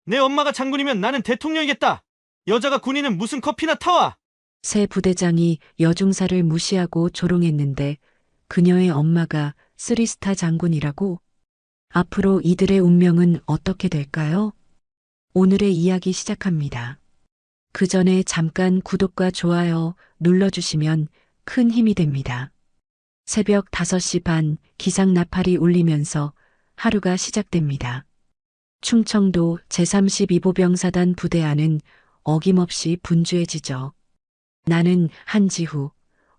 내 엄마가 장군이면 나는 대통령이겠다. 여자가 군인은 무슨 커피나 타와. 새 부대장이 여중사를 무시하고 조롱했는데 그녀의 엄마가 쓰리스타 장군이라고? 앞으로 이들의 운명은 어떻게 될까요? 오늘의 이야기 시작합니다. 그 전에 잠깐 구독과 좋아요 눌러주시면 큰 힘이 됩니다. 새벽 5시 반 기상 나팔이 울리면서 하루가 시작됩니다. 충청도 제32보병사단 부대 안은 어김없이 분주해지죠. 나는 한지후,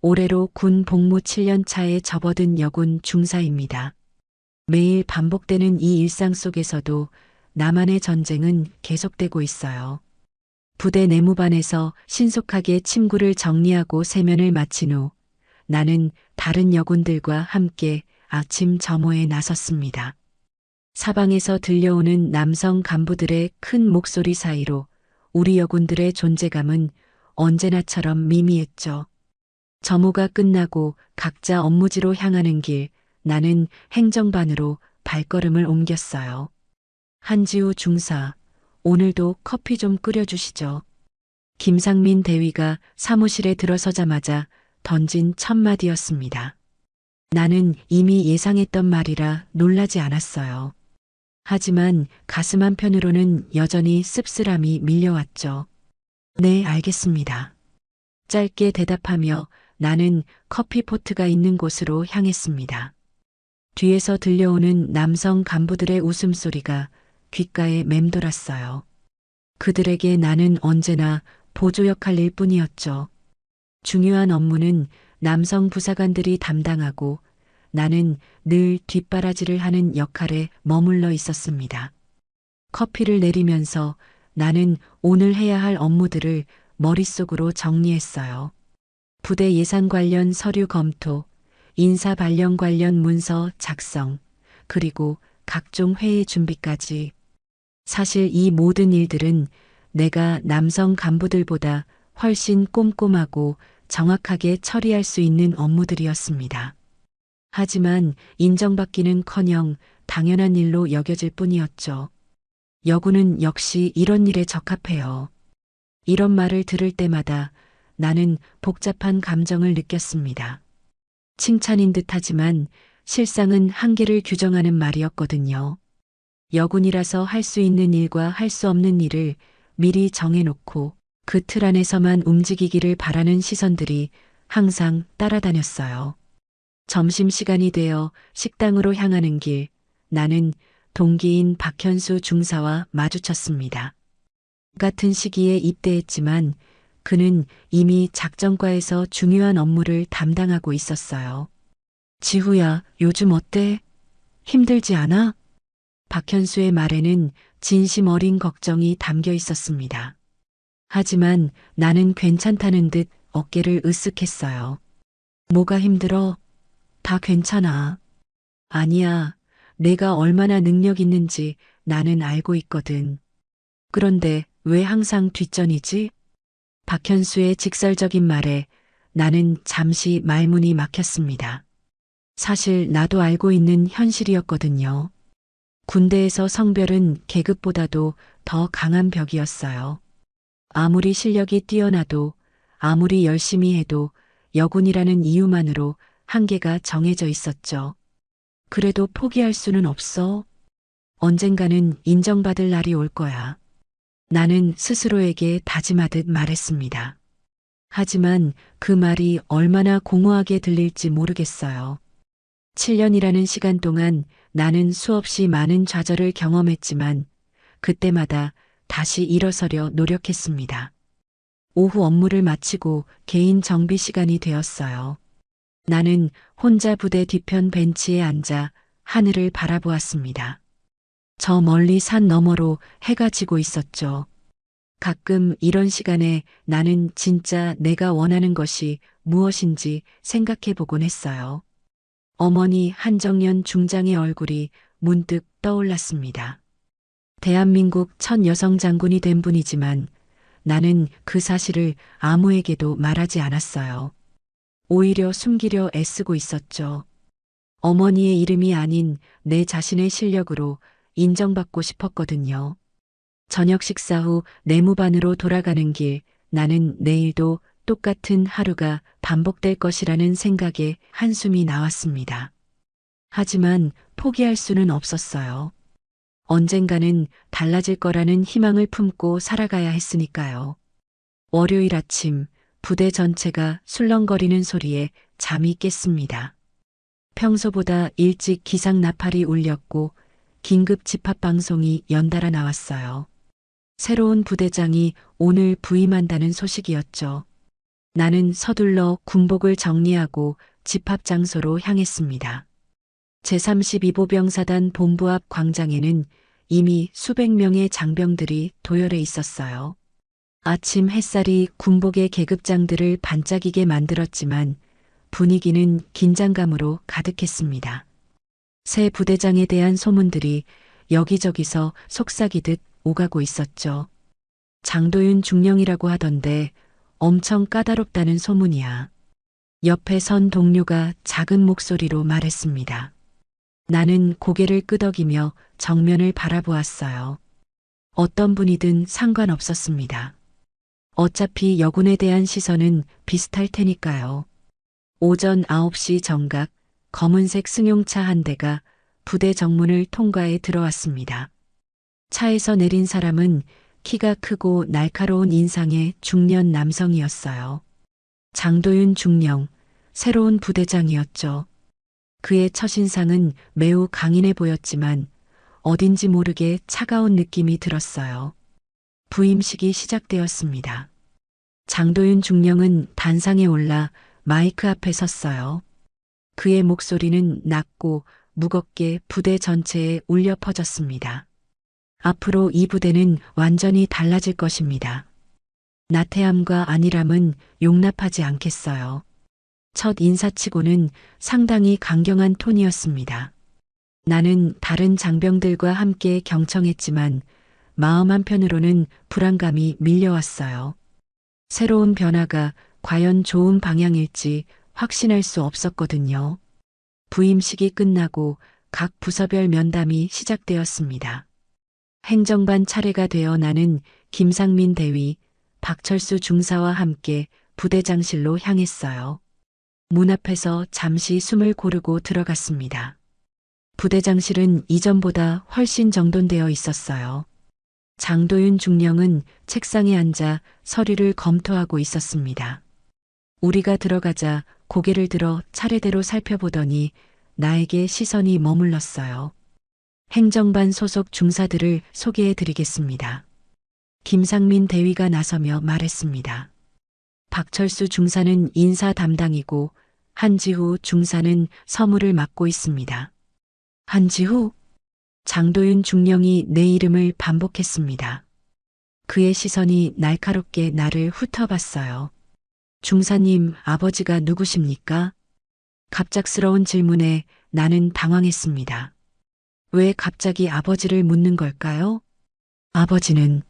올해로 군 복무 7년 차에 접어든 여군 중사입니다. 매일 반복되는 이 일상 속에서도 나만의 전쟁은 계속되고 있어요. 부대 내무반에서 신속하게 침구를 정리하고 세면을 마친 후 나는 다른 여군들과 함께 아침 점호에 나섰습니다. 사방에서 들려오는 남성 간부들의 큰 목소리 사이로 우리 여군들의 존재감은 언제나처럼 미미했죠. 점호가 끝나고 각자 업무지로 향하는 길, 나는 행정반으로 발걸음을 옮겼어요. 한지우 중사, 오늘도 커피 좀 끓여주시죠. 김상민 대위가 사무실에 들어서자마자 던진 첫 마디였습니다. 나는 이미 예상했던 말이라 놀라지 않았어요. 하지만 가슴 한편으로는 여전히 씁쓸함이 밀려왔죠. 네, 알겠습니다. 짧게 대답하며 나는 커피포트가 있는 곳으로 향했습니다. 뒤에서 들려오는 남성 간부들의 웃음소리가 귓가에 맴돌았어요. 그들에게 나는 언제나 보조 역할일 뿐이었죠. 중요한 업무는 남성 부사관들이 담당하고 나는 늘 뒷바라지를 하는 역할에 머물러 있었습니다. 커피를 내리면서 나는 오늘 해야 할 업무들을 머릿속으로 정리했어요. 부대 예산 관련 서류 검토, 인사 발령 관련 문서 작성, 그리고 각종 회의 준비까지. 사실 이 모든 일들은 내가 남성 간부들보다 훨씬 꼼꼼하고 정확하게 처리할 수 있는 업무들이었습니다. 하지만 인정받기는커녕 당연한 일로 여겨질 뿐이었죠. 여군은 역시 이런 일에 적합해요. 이런 말을 들을 때마다 나는 복잡한 감정을 느꼈습니다. 칭찬인 듯하지만 실상은 한계를 규정하는 말이었거든요. 여군이라서 할 수 있는 일과 할 수 없는 일을 미리 정해놓고 그 틀 안에서만 움직이기를 바라는 시선들이 항상 따라다녔어요. 점심시간이 되어 식당으로 향하는 길, 나는 동기인 박현수 중사와 마주쳤습니다. 같은 시기에 입대했지만 그는 이미 작전과에서 중요한 업무를 담당하고 있었어요. 지후야, 요즘 어때? 힘들지 않아? 박현수의 말에는 진심 어린 걱정이 담겨 있었습니다. 하지만 나는 괜찮다는 듯 어깨를 으쓱했어요. 뭐가 힘들어? 다 괜찮아. 아니야. 내가 얼마나 능력 있는지 나는 알고 있거든. 그런데 왜 항상 뒷전이지? 박현수의 직설적인 말에 나는 잠시 말문이 막혔습니다. 사실 나도 알고 있는 현실이었거든요. 군대에서 성별은 계급보다도 더 강한 벽이었어요. 아무리 실력이 뛰어나도 아무리 열심히 해도 여군이라는 이유만으로 한계가 정해져 있었죠. 그래도 포기할 수는 없어. 언젠가는 인정받을 날이 올 거야. 나는 스스로에게 다짐하듯 말했습니다. 하지만 그 말이 얼마나 공허하게 들릴지 모르겠어요. 7년이라는 시간 동안 나는 수없이 많은 좌절을 경험했지만 그때마다 다시 일어서려 노력했습니다. 오후 업무를 마치고 개인 정비 시간이 되었어요. 나는 혼자 부대 뒤편 벤치에 앉아 하늘을 바라보았습니다. 저 멀리 산 너머로 해가 지고 있었죠. 가끔 이런 시간에 나는 진짜 내가 원하는 것이 무엇인지 생각해 보곤 했어요. 어머니 한정연 중장의 얼굴이 문득 떠올랐습니다. 대한민국 첫 여성 장군이 된 분이지만 나는 그 사실을 아무에게도 말하지 않았어요. 오히려 숨기려 애쓰고 있었죠. 어머니의 이름이 아닌 내 자신의 실력으로 인정받고 싶었거든요. 저녁 식사 후 내무반으로 돌아가는 길, 나는 내일도 똑같은 하루가 반복될 것이라는 생각에 한숨이 나왔습니다. 하지만 포기할 수는 없었어요. 언젠가는 달라질 거라는 희망을 품고 살아가야 했으니까요. 월요일 아침 부대 전체가 술렁거리는 소리에 잠이 깼습니다. 평소보다 일찍 기상 나팔이 울렸고 긴급 집합 방송이 연달아 나왔어요. 새로운 부대장이 오늘 부임한다는 소식이었죠. 나는 서둘러 군복을 정리하고 집합 장소로 향했습니다. 제32보병사단 본부 앞 광장에는 이미 수백 명의 장병들이 도열해 있었어요. 아침 햇살이 군복의 계급장들을 반짝이게 만들었지만 분위기는 긴장감으로 가득했습니다. 새 부대장에 대한 소문들이 여기저기서 속삭이듯 오가고 있었죠. 장도윤 중령이라고 하던데 엄청 까다롭다는 소문이야. 옆에 선 동료가 작은 목소리로 말했습니다. 나는 고개를 끄덕이며 정면을 바라보았어요. 어떤 분이든 상관없었습니다. 어차피 여군에 대한 시선은 비슷할 테니까요. 오전 9시 정각 검은색 승용차 한 대가 부대 정문을 통과해 들어왔습니다. 차에서 내린 사람은 키가 크고 날카로운 인상의 중년 남성이었어요. 장도윤 중령, 새로운 부대장이었죠. 그의 첫인상은 매우 강인해 보였지만 어딘지 모르게 차가운 느낌이 들었어요. 부임식이 시작되었습니다. 장도윤 중령은 단상에 올라 마이크 앞에 섰어요. 그의 목소리는 낮고 무겁게 부대 전체에 울려 퍼졌습니다. 앞으로 이 부대는 완전히 달라질 것입니다. 나태함과 안일함은 용납하지 않겠어요. 첫 인사치고는 상당히 강경한 톤이었습니다. 나는 다른 장병들과 함께 경청했지만 마음 한편으로는 불안감이 밀려왔어요. 새로운 변화가 과연 좋은 방향일지 확신할 수 없었거든요. 부임식이 끝나고 각 부서별 면담이 시작되었습니다. 행정반 차례가 되어 나는 김상민 대위, 박철수 중사와 함께 부대장실로 향했어요. 문 앞에서 잠시 숨을 고르고 들어갔습니다. 부대장실은 이전보다 훨씬 정돈되어 있었어요. 장도윤 중령은 책상에 앉아 서류를 검토하고 있었습니다. 우리가 들어가자 고개를 들어 차례대로 살펴보더니 나에게 시선이 머물렀어요. 행정반 소속 중사들을 소개해 드리겠습니다. 김상민 대위가 나서며 말했습니다. 박철수 중사는 인사 담당이고 한지후 중사는 서무를 맡고 있습니다. 한지후? 장도윤 중령이 내 이름을 반복했습니다. 그의 시선이 날카롭게 나를 훑어봤어요. 중사님, 아버지가 누구십니까? 갑작스러운 질문에 나는 당황했습니다. 왜 갑자기 아버지를 묻는 걸까요? 아버지는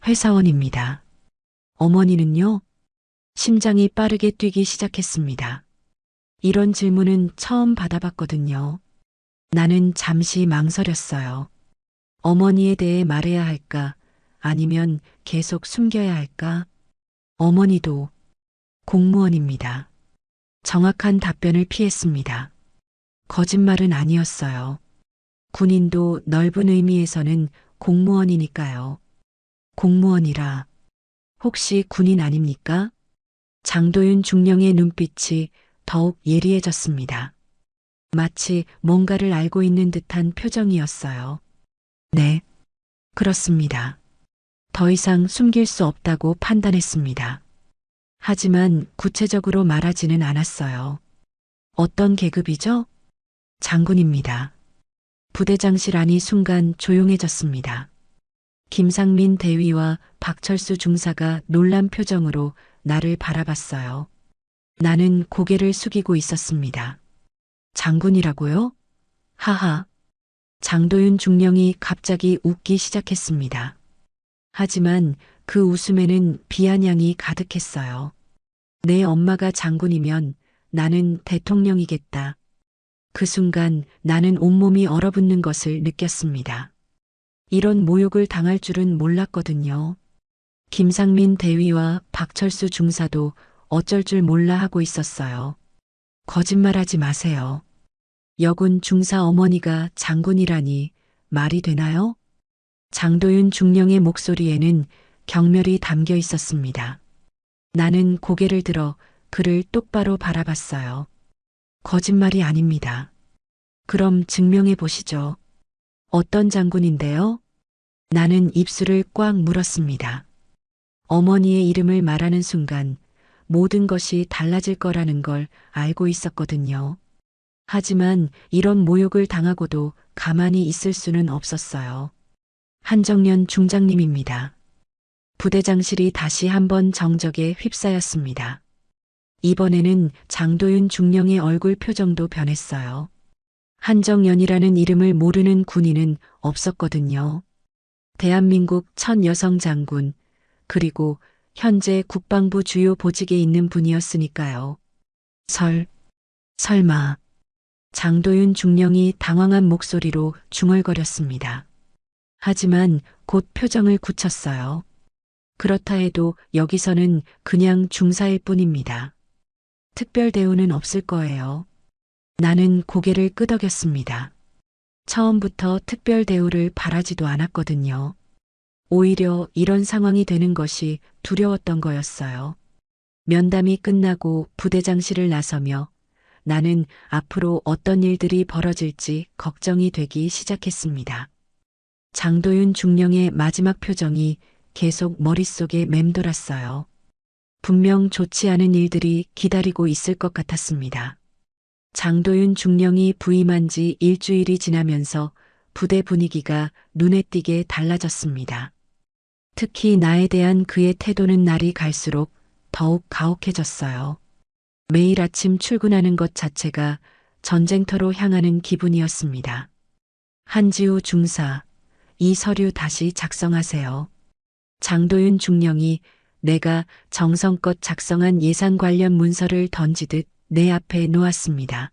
회사원입니다. 어머니는요? 심장이 빠르게 뛰기 시작했습니다. 이런 질문은 처음 받아봤거든요. 나는 잠시 망설였어요. 어머니에 대해 말해야 할까? 아니면 계속 숨겨야 할까? 어머니도 공무원입니다. 정확한 답변을 피했습니다. 거짓말은 아니었어요. 군인도 넓은 의미에서는 공무원이니까요. 공무원이라 혹시 군인 아닙니까? 장도윤 중령의 눈빛이 더욱 예리해졌습니다. 마치 뭔가를 알고 있는 듯한 표정이었어요. 네, 그렇습니다. 더 이상 숨길 수 없다고 판단했습니다. 하지만 구체적으로 말하지는 않았어요. 어떤 계급이죠? 장군입니다. 부대장실 안이 순간 조용해졌습니다. 김상민 대위와 박철수 중사가 놀란 표정으로 나를 바라봤어요. 나는 고개를 숙이고 있었습니다. 장군이라고요? 하하. 장도윤 중령이 갑자기 웃기 시작했습니다. 하지만 그 웃음에는 비아냥이 가득했어요. 내 엄마가 장군이면 나는 대통령이겠다. 그 순간 나는 온몸이 얼어붙는 것을 느꼈습니다. 이런 모욕을 당할 줄은 몰랐거든요. 김상민 대위와 박철수 중사도 어쩔 줄 몰라 하고 있었어요. 거짓말하지 마세요. 여군 중사 어머니가 장군이라니 말이 되나요? 장도윤 중령의 목소리에는 경멸이 담겨 있었습니다. 나는 고개를 들어 그를 똑바로 바라봤어요. 거짓말이 아닙니다. 그럼 증명해 보시죠. 어떤 장군인데요? 나는 입술을 꽉 물었습니다. 어머니의 이름을 말하는 순간 모든 것이 달라질 거라는 걸 알고 있었거든요. 하지만 이런 모욕을 당하고도 가만히 있을 수는 없었어요. 한정년 중장님입니다. 부대장실이 다시 한번 정적에 휩싸였습니다. 이번에는 장도윤 중령의 얼굴 표정도 변했어요. 한정연이라는 이름을 모르는 군인은 없었거든요. 대한민국 첫 여성 장군, 그리고 현재 국방부 주요 보직에 있는 분이었으니까요. 설마. 장도윤 중령이 당황한 목소리로 중얼거렸습니다. 하지만 곧 표정을 굳혔어요. 그렇다 해도 여기서는 그냥 중사일 뿐입니다. 특별 대우는 없을 거예요. 나는 고개를 끄덕였습니다. 처음부터 특별 대우를 바라지도 않았거든요. 오히려 이런 상황이 되는 것이 두려웠던 거였어요. 면담이 끝나고 부대장실을 나서며 나는 앞으로 어떤 일들이 벌어질지 걱정이 되기 시작했습니다. 장도윤 중령의 마지막 표정이 계속 머릿속에 맴돌았어요. 분명 좋지 않은 일들이 기다리고 있을 것 같았습니다. 장도윤 중령이 부임한 지 일주일이 지나면서 부대 분위기가 눈에 띄게 달라졌습니다. 특히 나에 대한 그의 태도는 날이 갈수록 더욱 가혹해졌어요. 매일 아침 출근하는 것 자체가 전쟁터로 향하는 기분이었습니다. 한지우 중사, 이 서류 다시 작성하세요. 장도윤 중령이 내가 정성껏 작성한 예산 관련 문서를 던지듯 내 앞에 놓았습니다.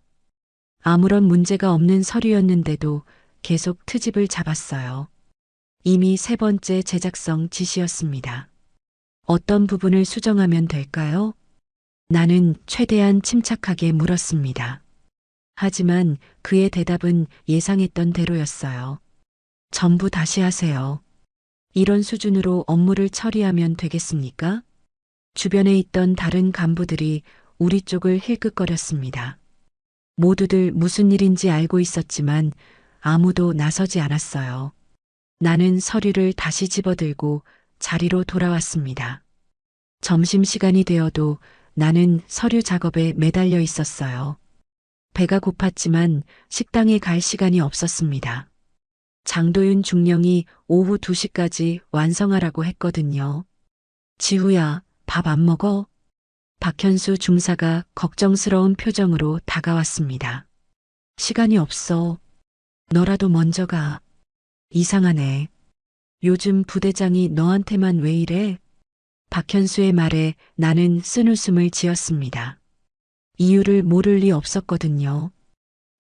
아무런 문제가 없는 서류였는데도 계속 트집을 잡았어요. 이미 3번째 제작성 지시였습니다. 어떤 부분을 수정하면 될까요? 나는 최대한 침착하게 물었습니다. 하지만 그의 대답은 예상했던 대로였어요. 전부 다시 하세요. 이런 수준으로 업무를 처리하면 되겠습니까? 주변에 있던 다른 간부들이 우리 쪽을 힐끗거렸습니다. 모두들 무슨 일인지 알고 있었지만 아무도 나서지 않았어요. 나는 서류를 다시 집어들고 자리로 돌아왔습니다. 점심시간이 되어도 나는 서류 작업에 매달려 있었어요. 배가 고팠지만 식당에 갈 시간이 없었습니다. 장도윤 중령이 오후 2시까지 완성하라고 했거든요. 지우야, 밥 안 먹어? 박현수 중사가 걱정스러운 표정으로 다가왔습니다. 시간이 없어. 너라도 먼저 가. 이상하네. 요즘 부대장이 너한테만 왜 이래? 박현수의 말에 나는 쓴웃음을 지었습니다. 이유를 모를 리 없었거든요.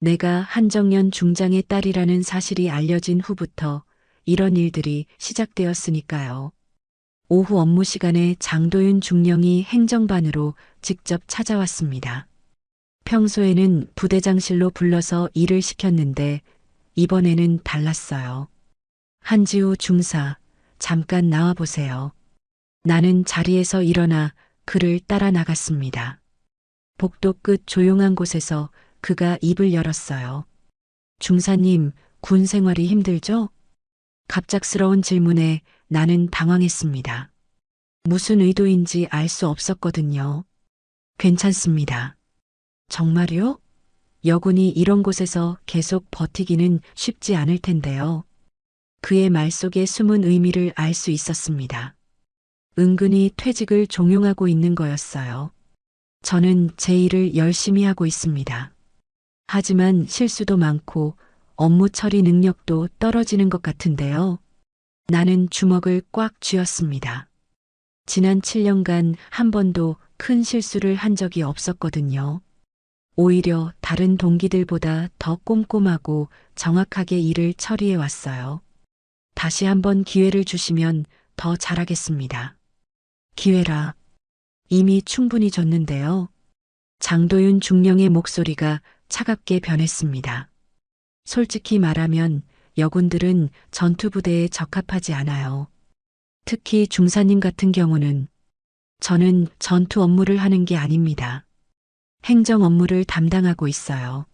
내가 한정연 중장의 딸이라는 사실이 알려진 후부터 이런 일들이 시작되었으니까요. 오후 업무 시간에 장도윤 중령이 행정반으로 직접 찾아왔습니다. 평소에는 부대장실로 불러서 일을 시켰는데 이번에는 달랐어요. 한지우 중사, 잠깐 나와보세요. 나는 자리에서 일어나 그를 따라 나갔습니다. 복도 끝 조용한 곳에서 그가 입을 열었어요. 중사님, 군 생활이 힘들죠? 갑작스러운 질문에 나는 당황했습니다. 무슨 의도인지 알 수 없었거든요. 괜찮습니다. 정말요? 여군이 이런 곳에서 계속 버티기는 쉽지 않을 텐데요. 그의 말 속에 숨은 의미를 알 수 있었습니다. 은근히 퇴직을 종용하고 있는 거였어요. 저는 제 일을 열심히 하고 있습니다. 하지만 실수도 많고 업무 처리 능력도 떨어지는 것 같은데요. 나는 주먹을 꽉 쥐었습니다. 지난 7년간 한 번도 큰 실수를 한 적이 없었거든요. 오히려 다른 동기들보다 더 꼼꼼하고 정확하게 일을 처리해 왔어요. 다시 한번 기회를 주시면 더 잘하겠습니다. 기회라. 이미 충분히 줬는데요. 장도윤 중령의 목소리가 차갑게 변했습니다. 솔직히 말하면 여군들은 전투부대에 적합하지 않아요. 특히 중사님 같은 경우는 저는 전투 업무를 하는 게 아닙니다. 행정 업무를 담당하고 있어요.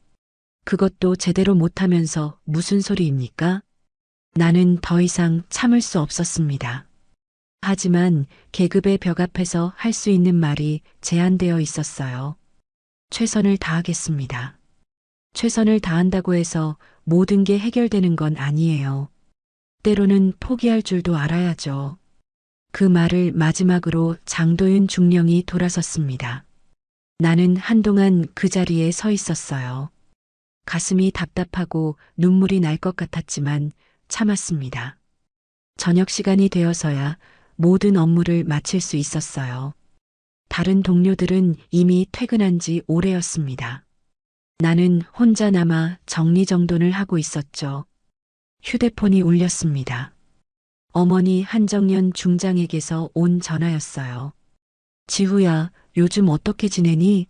그것도 제대로 못하면서 무슨 소리입니까? 나는 더 이상 참을 수 없었습니다. 하지만 계급의 벽 앞에서 할 수 있는 말이 제한되어 있었어요. 최선을 다하겠습니다. 최선을 다한다고 해서 모든 게 해결되는 건 아니에요. 때로는 포기할 줄도 알아야죠. 그 말을 마지막으로 장도윤 중령이 돌아섰습니다. 나는 한동안 그 자리에 서 있었어요. 가슴이 답답하고 눈물이 날 것 같았지만 참았습니다. 저녁 시간이 되어서야 모든 업무를 마칠 수 있었어요. 다른 동료들은 이미 퇴근한 지 오래였습니다. 나는 혼자 남아 정리정돈을 하고 있었죠. 휴대폰이 울렸습니다. 어머니 한정연 중장에게서 온 전화였어요. 지후야, 요즘 어떻게 지내니?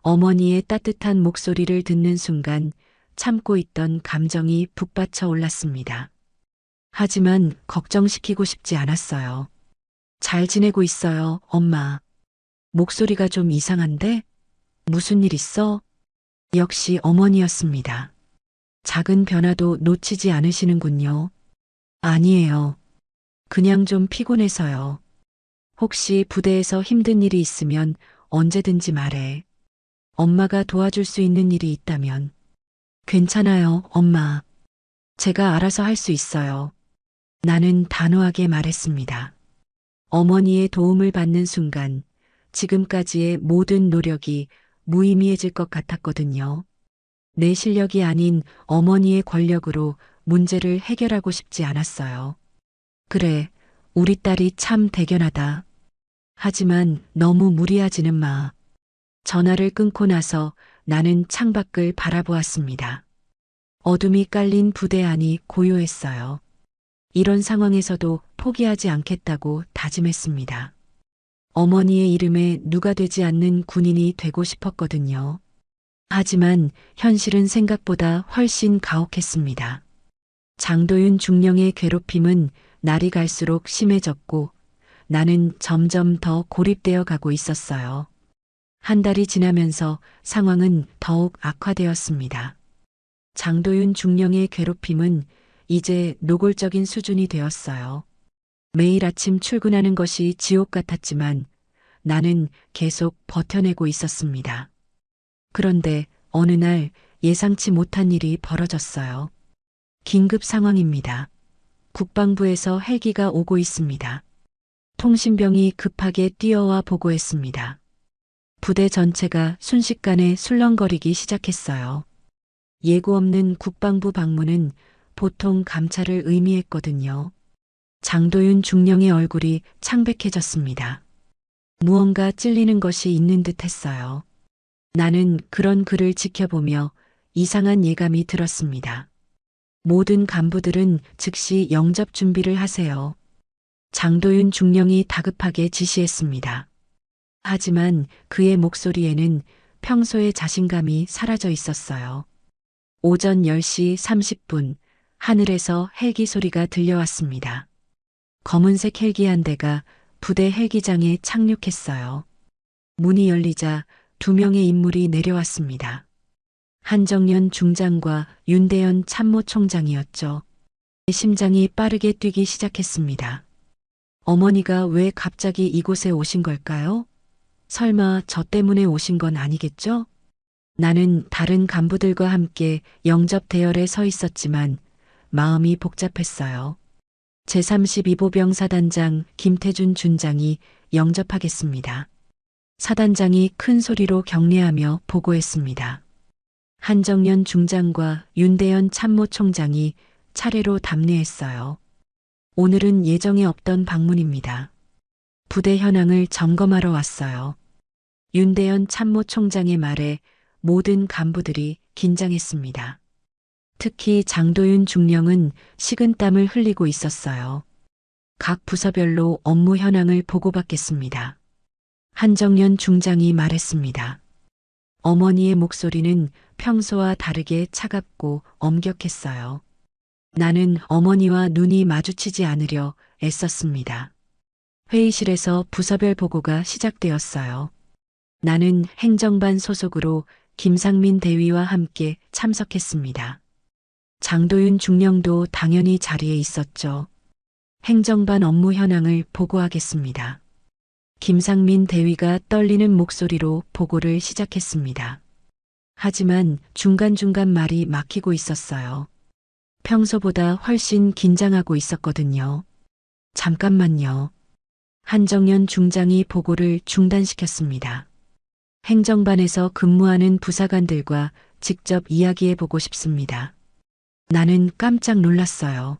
어머니의 따뜻한 목소리를 듣는 순간 참고 있던 감정이 북받쳐 올랐습니다. 하지만 걱정시키고 싶지 않았어요. 잘 지내고 있어요, 엄마. 목소리가 좀 이상한데? 무슨 일 있어? 역시 어머니였습니다. 작은 변화도 놓치지 않으시는군요. 아니에요. 그냥 좀 피곤해서요. 혹시 부대에서 힘든 일이 있으면 언제든지 말해. 엄마가 도와줄 수 있는 일이 있다면. 괜찮아요, 엄마. 제가 알아서 할 수 있어요. 나는 단호하게 말했습니다. 어머니의 도움을 받는 순간 지금까지의 모든 노력이 무의미해질 것 같았거든요. 내 실력이 아닌 어머니의 권력으로 문제를 해결하고 싶지 않았어요. 그래, 우리 딸이 참 대견하다. 하지만 너무 무리하지는 마. 전화를 끊고 나서 나는 창밖을 바라보았습니다. 어둠이 깔린 부대 안이 고요했어요. 이런 상황에서도 포기하지 않겠다고 다짐했습니다. 어머니의 이름에 누가 되지 않는 군인이 되고 싶었거든요. 하지만 현실은 생각보다 훨씬 가혹했습니다. 장도윤 중령의 괴롭힘은 날이 갈수록 심해졌고 나는 점점 더 고립되어 가고 있었어요. 한 달이 지나면서 상황은 더욱 악화되었습니다. 장도윤 중령의 괴롭힘은 이제 노골적인 수준이 되었어요. 매일 아침 출근하는 것이 지옥 같았지만 나는 계속 버텨내고 있었습니다. 그런데 어느 날 예상치 못한 일이 벌어졌어요. 긴급 상황입니다. 국방부에서 헬기가 오고 있습니다. 통신병이 급하게 뛰어와 보고했습니다. 부대 전체가 순식간에 술렁거리기 시작했어요. 예고 없는 국방부 방문은 보통 감찰을 의미했거든요. 장도윤 중령의 얼굴이 창백해졌습니다. 무언가 찔리는 것이 있는 듯 했어요. 나는 그런 그를 지켜보며 이상한 예감이 들었습니다. 모든 간부들은 즉시 영접 준비를 하세요. 장도윤 중령이 다급하게 지시했습니다. 하지만 그의 목소리에는 평소의 자신감이 사라져 있었어요. 오전 10시 30분 하늘에서 헬기 소리가 들려왔습니다. 검은색 헬기 한 대가 부대 헬기장에 착륙했어요. 문이 열리자 두 명의 인물이 내려왔습니다. 한정연 중장과 윤대현 참모총장이었죠. 심장이 빠르게 뛰기 시작했습니다. 어머니가 왜 갑자기 이곳에 오신 걸까요? 설마 저 때문에 오신 건 아니겠죠? 나는 다른 간부들과 함께 영접 대열에 서 있었지만 마음이 복잡했어요. 제32보병 사단장 김태준 준장이 영접하겠습니다. 사단장이 큰 소리로 격려하며 보고했습니다. 한정연 중장과 윤대현 참모총장이 차례로 답례했어요. 오늘은 예정에 없던 방문입니다. 부대 현황을 점검하러 왔어요. 윤대현 참모총장의 말에 모든 간부들이 긴장했습니다. 특히 장도윤 중령은 식은땀을 흘리고 있었어요. 각 부서별로 업무 현황을 보고받겠습니다. 한정연 중장이 말했습니다. 어머니의 목소리는 평소와 다르게 차갑고 엄격했어요. 나는 어머니와 눈이 마주치지 않으려 애썼습니다. 회의실에서 부서별 보고가 시작되었어요. 나는 행정반 소속으로 김상민 대위와 함께 참석했습니다. 장도윤 중령도 당연히 자리에 있었죠. 행정반 업무 현황을 보고하겠습니다. 김상민 대위가 떨리는 목소리로 보고를 시작했습니다. 하지만 중간중간 말이 막히고 있었어요. 평소보다 훨씬 긴장하고 있었거든요. 잠깐만요. 한정연 중장이 보고를 중단시켰습니다. 행정반에서 근무하는 부사관들과 직접 이야기해 보고 싶습니다. 나는 깜짝 놀랐어요.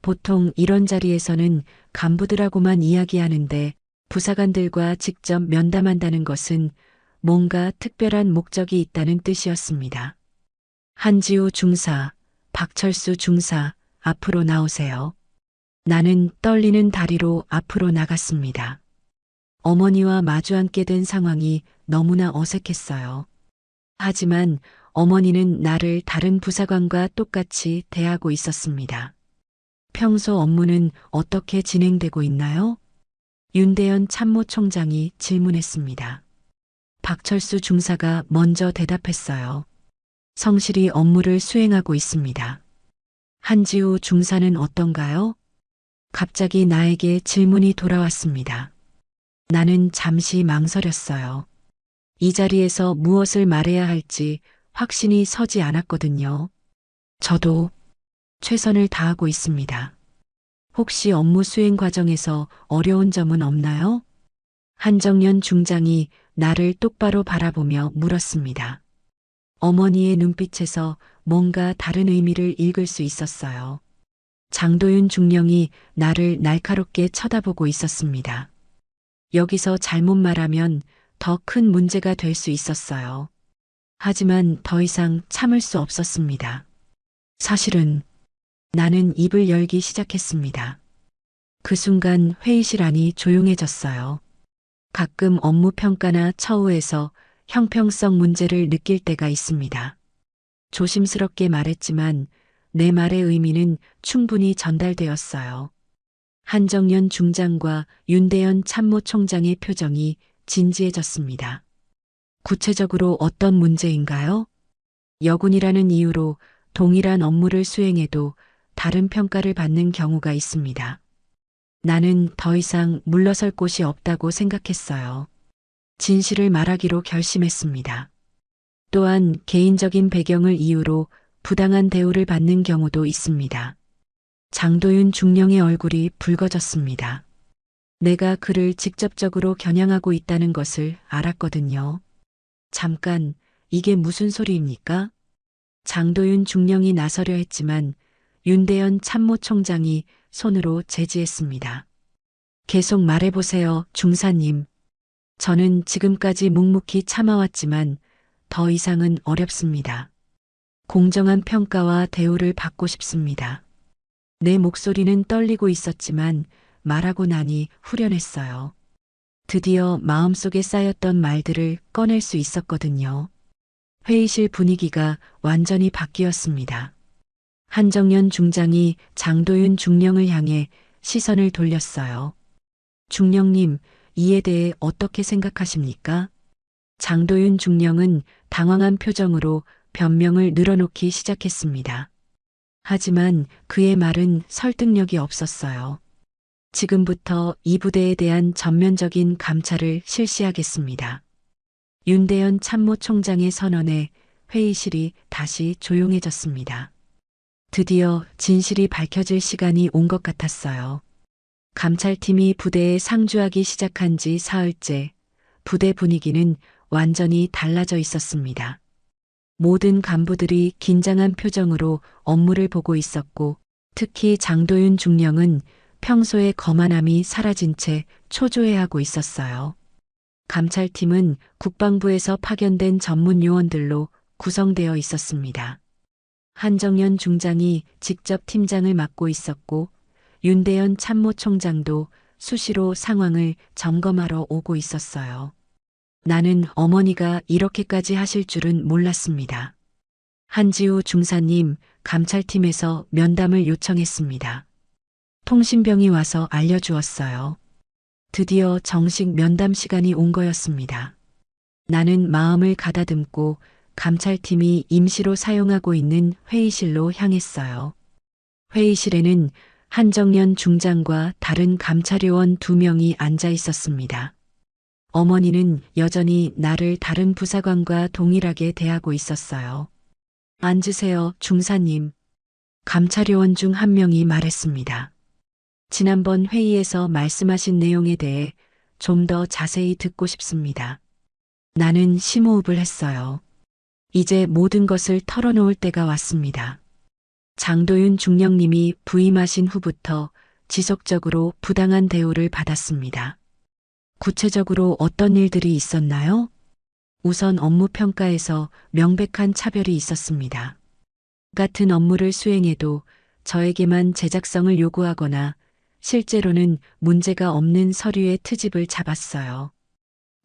보통 이런 자리에서는 간부들하고만 이야기하는데 부사관들과 직접 면담한다는 것은 뭔가 특별한 목적이 있다는 뜻이었습니다. 한지우 중사, 박철수 중사, 앞으로 나오세요. 나는 떨리는 다리로 앞으로 나갔습니다. 어머니와 마주 앉게 된 상황이 너무나 어색했어요. 하지만 어머니는 나를 다른 부사관과 똑같이 대하고 있었습니다. 평소 업무는 어떻게 진행되고 있나요? 윤대현 참모총장이 질문했습니다. 박철수 중사가 먼저 대답했어요. 성실히 업무를 수행하고 있습니다. 한지우 중사는 어떤가요? 갑자기 나에게 질문이 돌아왔습니다. 나는 잠시 망설였어요. 이 자리에서 무엇을 말해야 할지 확신이 서지 않았거든요. 저도 최선을 다하고 있습니다. 혹시 업무 수행 과정에서 어려운 점은 없나요? 한정연 중장이 나를 똑바로 바라보며 물었습니다. 어머니의 눈빛에서 뭔가 다른 의미를 읽을 수 있었어요. 장도윤 중령이 나를 날카롭게 쳐다보고 있었습니다. 여기서 잘못 말하면 더 큰 문제가 될 수 있었어요. 하지만 더 이상 참을 수 없었습니다. 사실은 나는 입을 열기 시작했습니다. 그 순간 회의실 안이 조용해졌어요. 가끔 업무 평가나 처우에서 형평성 문제를 느낄 때가 있습니다. 조심스럽게 말했지만 내 말의 의미는 충분히 전달되었어요. 한정연 중장과 윤대현 참모총장의 표정이 진지해졌습니다. 구체적으로 어떤 문제인가요? 여군이라는 이유로 동일한 업무를 수행해도 다른 평가를 받는 경우가 있습니다. 나는 더 이상 물러설 곳이 없다고 생각했어요. 진실을 말하기로 결심했습니다. 또한 개인적인 배경을 이유로 부당한 대우를 받는 경우도 있습니다. 장도윤 중령의 얼굴이 붉어졌습니다. 내가 그를 직접적으로 겨냥하고 있다는 것을 알았거든요. 잠깐, 이게 무슨 소리입니까? 장도윤 중령이 나서려 했지만 윤대현 참모총장이 손으로 제지했습니다. 계속 말해보세요, 중사님. 저는 지금까지 묵묵히 참아왔지만 더 이상은 어렵습니다. 공정한 평가와 대우를 받고 싶습니다. 내 목소리는 떨리고 있었지만 말하고 나니 후련했어요. 드디어 마음속에 쌓였던 말들을 꺼낼 수 있었거든요. 회의실 분위기가 완전히 바뀌었습니다. 한정연 중장이 장도윤 중령을 향해 시선을 돌렸어요. 중령님, 이에 대해 어떻게 생각하십니까? 장도윤 중령은 당황한 표정으로 변명을 늘어놓기 시작했습니다. 하지만 그의 말은 설득력이 없었어요. 지금부터 이 부대에 대한 전면적인 감찰을 실시하겠습니다. 윤대현 참모총장의 선언에 회의실이 다시 조용해졌습니다. 드디어 진실이 밝혀질 시간이 온 것 같았어요. 감찰팀이 부대에 상주하기 시작한 지 사흘째, 부대 분위기는 완전히 달라져 있었습니다. 모든 간부들이 긴장한 표정으로 업무를 보고 있었고, 특히 장도윤 중령은 평소의 거만함이 사라진 채 초조해하고 있었어요. 감찰팀은 국방부에서 파견된 전문 요원들로 구성되어 있었습니다. 한정연 중장이 직접 팀장을 맡고 있었고 윤대현 참모총장도 수시로 상황을 점검하러 오고 있었어요. 나는 어머니가 이렇게까지 하실 줄은 몰랐습니다. 한지우 중사님, 감찰팀에서 면담을 요청했습니다. 통신병이 와서 알려주었어요. 드디어 정식 면담 시간이 온 거였습니다. 나는 마음을 가다듬고 감찰팀이 임시로 사용하고 있는 회의실로 향했어요. 회의실에는 한정연 중장과 다른 감찰요원 2명이 앉아 있었습니다. 어머니는 여전히 나를 다른 부사관과 동일하게 대하고 있었어요. 앉으세요, 중사님. 감찰요원 중 한 명이 말했습니다. 지난번 회의에서 말씀하신 내용에 대해 좀 더 자세히 듣고 싶습니다. 나는 심호흡을 했어요. 이제 모든 것을 털어놓을 때가 왔습니다. 장도윤 중령님이 부임하신 후부터 지속적으로 부당한 대우를 받았습니다. 구체적으로 어떤 일들이 있었나요? 우선 업무 평가에서 명백한 차별이 있었습니다. 같은 업무를 수행해도 저에게만 제작성을 요구하거나 실제로는 문제가 없는 서류의 트집을 잡았어요.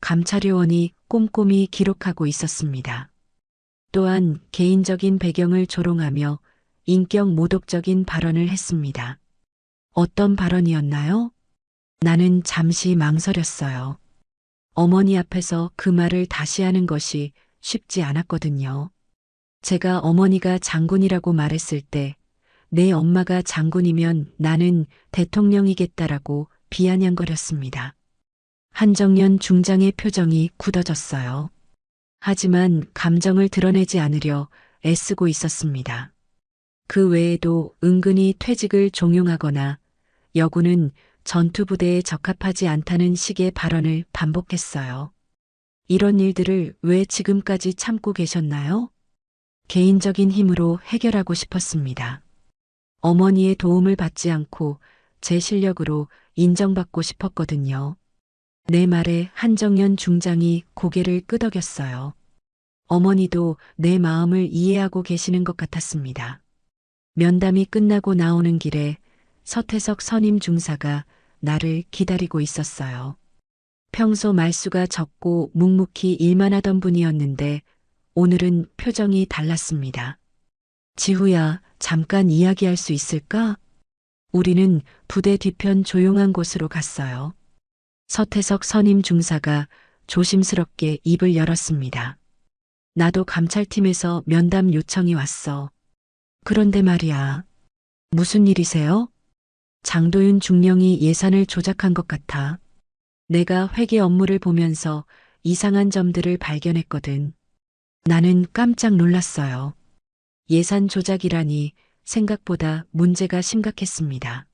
감찰요원이 꼼꼼히 기록하고 있었습니다. 또한 개인적인 배경을 조롱하며 인격 모독적인 발언을 했습니다. 어떤 발언이었나요? 나는 잠시 망설였어요. 어머니 앞에서 그 말을 다시 하는 것이 쉽지 않았거든요. 제가 어머니가 장군이라고 말했을 때 내 엄마가 장군이면 나는 대통령이겠다라고 비아냥거렸습니다. 한정연 중장의 표정이 굳어졌어요. 하지만 감정을 드러내지 않으려 애쓰고 있었습니다. 그 외에도 은근히 퇴직을 종용하거나 여군은 전투부대에 적합하지 않다는 식의 발언을 반복했어요. 이런 일들을 왜 지금까지 참고 계셨나요? 개인적인 힘으로 해결하고 싶었습니다. 어머니의 도움을 받지 않고 제 실력으로 인정받고 싶었거든요. 내 말에 한정연 중장이 고개를 끄덕였어요. 어머니도 내 마음을 이해하고 계시는 것 같았습니다. 면담이 끝나고 나오는 길에 서태석 선임 중사가 나를 기다리고 있었어요. 평소 말수가 적고 묵묵히 일만 하던 분이었는데 오늘은 표정이 달랐습니다. 지후야, 잠깐 이야기할 수 있을까? 우리는 부대 뒤편 조용한 곳으로 갔어요. 서태석 선임 중사가 조심스럽게 입을 열었습니다. 나도 감찰팀에서 면담 요청이 왔어. 그런데 말이야. 무슨 일이세요? 장도윤 중령이 예산을 조작한 것 같아. 내가 회계 업무를 보면서 이상한 점들을 발견했거든. 나는 깜짝 놀랐어요. 예산 조작이라니 생각보다 문제가 심각했습니다.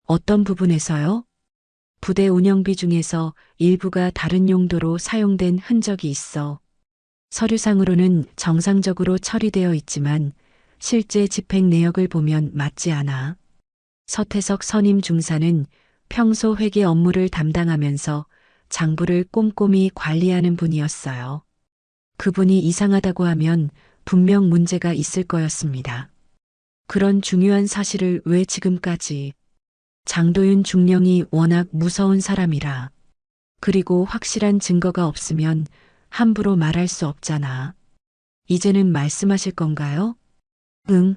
어떤 부분에서요? 부대 운영비 중에서 일부가 다른 용도로 사용된 흔적이 있어. 서류상으로는 정상적으로 처리되어 있지만 실제 집행 내역을 보면 맞지 않아. 서태석 선임 중사는 평소 회계 업무를 담당하면서 장부를 꼼꼼히 관리하는 분이었어요. 그분이 이상하다고 하면 분명 문제가 있을 거였습니다. 그런 중요한 사실을 왜 지금까지? 장도윤 중령이 워낙 무서운 사람이라. 그리고 확실한 증거가 없으면 함부로 말할 수 없잖아. 이제는 말씀하실 건가요? 응.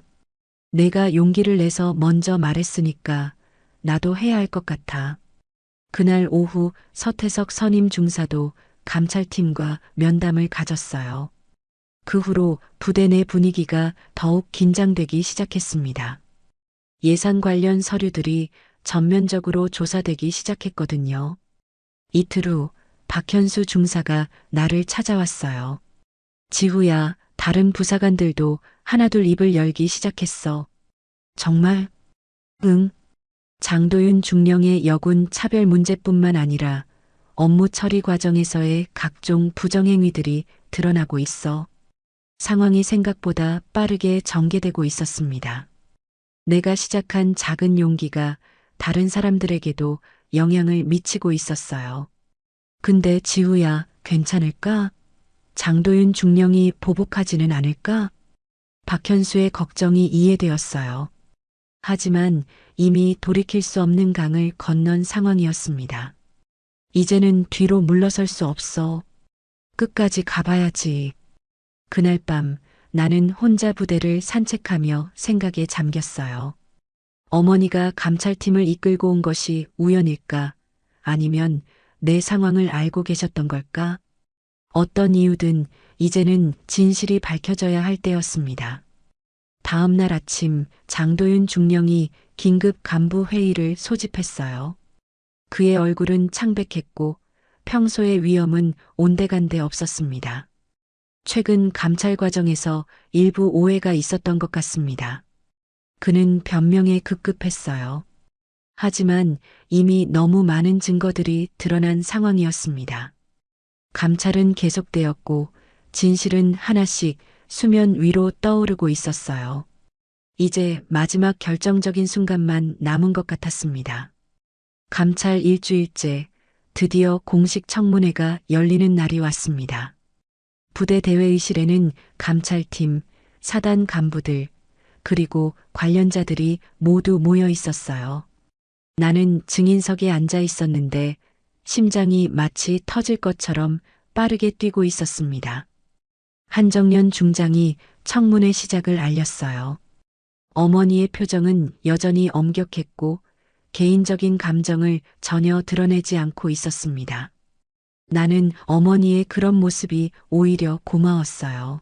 내가 용기를 내서 먼저 말했으니까 나도 해야 할 것 같아. 그날 오후 서태석 선임 중사도 감찰팀과 면담을 가졌어요. 그 후로 부대 내 분위기가 더욱 긴장되기 시작했습니다. 예산 관련 서류들이 전면적으로 조사되기 시작했거든요. 이틀 후 박현수 중사가 나를 찾아왔어요. 지후야, 다른 부사관들도 하나둘 입을 열기 시작했어. 정말? 응. 장도윤 중령의 여군 차별 문제뿐만 아니라 업무 처리 과정에서의 각종 부정행위들이 드러나고 있어. 상황이 생각보다 빠르게 전개되고 있었습니다. 내가 시작한 작은 용기가 다른 사람들에게도 영향을 미치고 있었어요. 근데 지우야, 괜찮을까? 장도윤 중령이 보복하지는 않을까? 박현수의 걱정이 이해되었어요. 하지만 이미 돌이킬 수 없는 강을 건넌 상황이었습니다. 이제는 뒤로 물러설 수 없어. 끝까지 가봐야지. 그날 밤 나는 혼자 부대를 산책하며 생각에 잠겼어요. 어머니가 감찰팀을 이끌고 온 것이 우연일까? 아니면 내 상황을 알고 계셨던 걸까? 어떤 이유든 이제는 진실이 밝혀져야 할 때였습니다. 다음 날 아침 장도윤 중령이 긴급 간부 회의를 소집했어요. 그의 얼굴은 창백했고 평소의 위엄은 온데간데 없었습니다. 최근 감찰 과정에서 일부 오해가 있었던 것 같습니다. 그는 변명에 급급했어요. 하지만 이미 너무 많은 증거들이 드러난 상황이었습니다. 감찰은 계속되었고 진실은 하나씩 수면 위로 떠오르고 있었어요. 이제 마지막 결정적인 순간만 남은 것 같았습니다. 감찰 일주일째 드디어 공식 청문회가 열리는 날이 왔습니다. 부대 대회의실에는 감찰팀, 사단 간부들, 그리고 관련자들이 모두 모여 있었어요. 나는 증인석에 앉아 있었는데 심장이 마치 터질 것처럼 빠르게 뛰고 있었습니다. 한정연 중장이 청문회 시작을 알렸어요. 어머니의 표정은 여전히 엄격했고 개인적인 감정을 전혀 드러내지 않고 있었습니다. 나는 어머니의 그런 모습이 오히려 고마웠어요.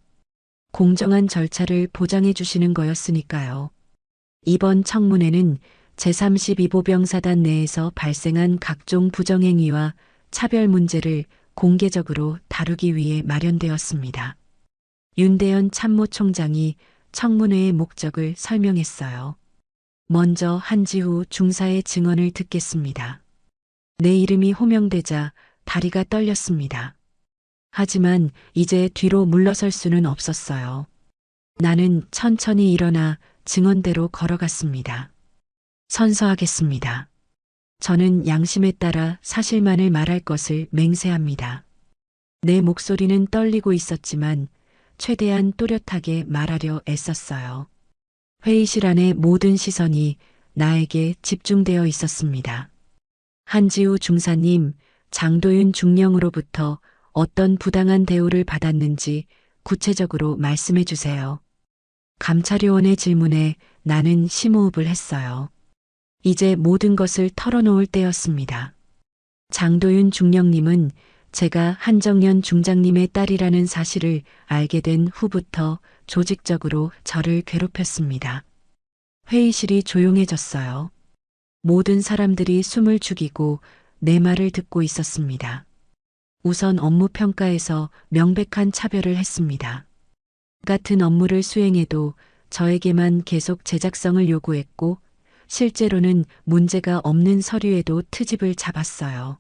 공정한 절차를 보장해 주시는 거였으니까요. 이번 청문회는 제32보병사단 내에서 발생한 각종 부정행위와 차별 문제를 공개적으로 다루기 위해 마련되었습니다. 윤대현 참모총장이 청문회의 목적을 설명했어요. 먼저 한지후 중사의 증언을 듣겠습니다. 내 이름이 호명되자 다리가 떨렸습니다. 하지만 이제 뒤로 물러설 수는 없었어요. 나는 천천히 일어나 증언대로 걸어갔습니다. 선서하겠습니다. 저는 양심에 따라 사실만을 말할 것을 맹세합니다. 내 목소리는 떨리고 있었지만 최대한 또렷하게 말하려 애썼어요. 회의실 안의 모든 시선이 나에게 집중되어 있었습니다. 한지우 중사님, 장도윤 중령으로부터 어떤 부당한 대우를 받았는지 구체적으로 말씀해 주세요. 감찰요원의 질문에 나는 심호흡을 했어요. 이제 모든 것을 털어놓을 때였습니다. 장도윤 중령님은 제가 한정연 중장님의 딸이라는 사실을 알게 된 후부터 조직적으로 저를 괴롭혔습니다. 회의실이 조용해졌어요. 모든 사람들이 숨을 죽이고 내 말을 듣고 있었습니다. 우선 업무 평가에서 명백한 차별을 했습니다. 같은 업무를 수행해도 저에게만 계속 제작성을 요구했고 실제로는 문제가 없는 서류에도 트집을 잡았어요.